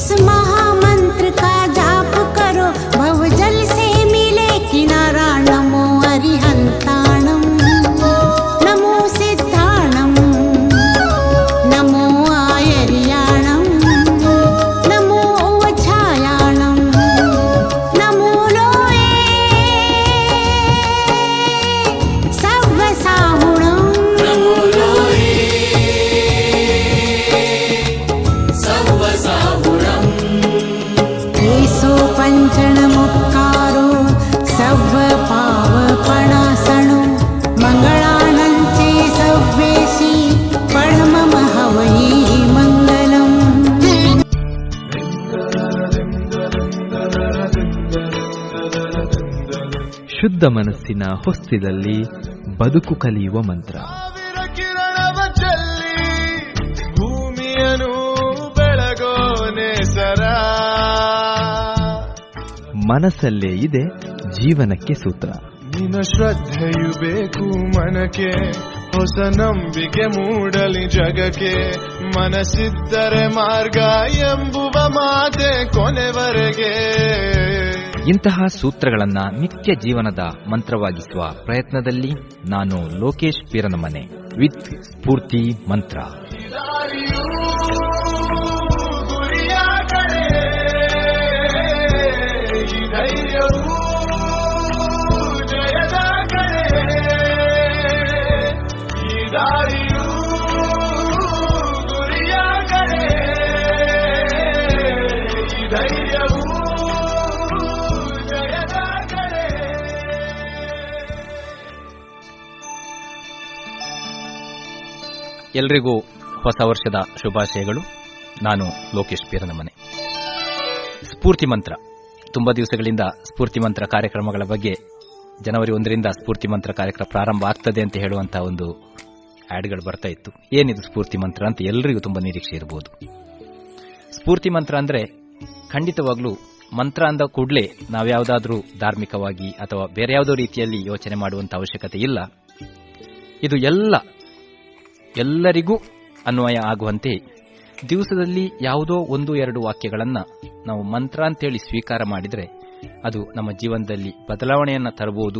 इस महामंत्र का जाप करो, भवजल से मिले किनारा। नमो अरिहंताणं, नमो सिद्धाणं, नमो आयर्याणं, नमो उवछायाणं, नमो लोये सव्वसाहुणं, नमो लोये सव्वसाहुणम्। ऐसो पंचणमुक्कारो सव्वपावपणासनो, मंगलानंचे सव्वेशी पणमम हवै मंगलम्। ಶುದ್ಧ ಮನಸ್ಸಿನ ಹೊಸ್ತಿಲಲ್ಲಿ ಬದುಕು ಕಲಿಯುವ ಮಂತ್ರ. ಸಾವಿರ ಕಿರಣವ ಚೆಲ್ಲಿ ಭೂಮಿಯನು ಬೆಳಗೋ ನೇಸರ. ಮನಸ್ಸಲ್ಲೇ ಇದೆ ಜೀವನಕ್ಕೆ ಸೂತ್ರ. ನಿನ್ನ ಶ್ರದ್ಧೆಯು ಬೇಕು ಮನಕ್ಕೆ, ಹೊಸ ನಂಬಿಕೆ ಮೂಡಲಿ ಜಗಕ್ಕೆ. ಮನಸ್ಸಿದ್ದರೆ ಮಾರ್ಗ ಎಂಬುವ ಮಾತೆ ಕೊನೆವರೆಗೆ. ಇಂತಹ ಸೂತ್ರಗಳನ್ನ ನಿತ್ಯ ಜೀವನದ ಮಂತ್ರವಾಗಿಸುವ ಪ್ರಯತ್ನದಲ್ಲಿ ನಾನು ಲೋಕೇಶ್ ಪೀರನಮನೆ ವಿತ್ ಸ್ಫೂರ್ತಿ ಮಂತ್ರ. ದಾರಿಯೂ ಗುರಿಯ ಕಡೆ, ಈ ಧೈರ್ಯವೂ ಜಯದ ಕಡೆ. ಈ ದಾರಿಯೂ ಗುರಿಯ ಕಡೆ, ಈ ಧೈರ್ಯವೂ ಜಯದ ಕಡೆ. ಎಲ್ರಿಗೂ ಹೊಸ ವರ್ಷದ ಶುಭಾಶಯಗಳು. ನಾನು ಲೋಕೇಶ್ ಪೀರನಮನೆ. ಸ್ಫೂರ್ತಿ ಮಂತ್ರ, ತುಂಬಾ ದಿವಸಗಳಿಂದ ಸ್ಫೂರ್ತಿ ಮಂತ್ರ ಕಾರ್ಯಕ್ರಮಗಳ ಬಗ್ಗೆ, ಜನವರಿ 1ರಿಂದ ಸ್ಫೂರ್ತಿ ಮಂತ್ರ ಕಾರ್ಯಕ್ರಮ ಪ್ರಾರಂಭ ಆಗ್ತದೆ ಅಂತ ಹೇಳುವಂತಹ ಒಂದು ಆಡ್ಗಳು ಬರ್ತಾ ಇತ್ತು. ಏನಿದು ಸ್ಫೂರ್ತಿ ಮಂತ್ರ ಅಂತ ಎಲ್ಲರಿಗೂ ತುಂಬಾ ನಿರೀಕ್ಷೆ ಇರಬಹುದು. ಸ್ಫೂರ್ತಿ ಮಂತ್ರ ಅಂದ್ರೆ ಖಂಡಿತವಾಗ್ಲೂ ಮಂತ್ರ ಅಂದ ಕೂಡಲೇ ನಾವ್ಯಾವುದಾದ್ರೂ ಧಾರ್ಮಿಕವಾಗಿ ಅಥವಾ ಬೇರೆ ಯಾವುದೋ ರೀತಿಯಲ್ಲಿ ಯೋಚನೆ ಮಾಡುವಂತ ಅವಶ್ಯಕತೆ ಇಲ್ಲ. ಇದು ಎಲ್ಲರಿಗೂ ಅನ್ವಯ ಆಗುವಂತೆ ದಿವಸದಲ್ಲಿ ಯಾವುದೋ 1-2 ವಾಕ್ಯಗಳನ್ನ ನಾವು ಮಂತ್ರ ಅಂತೇಳಿ ಸ್ವೀಕಾರ ಮಾಡಿದರೆ ಅದು ನಮ್ಮ ಜೀವನದಲ್ಲಿ ಬದಲಾವಣೆಯನ್ನ ತರಬಹುದು.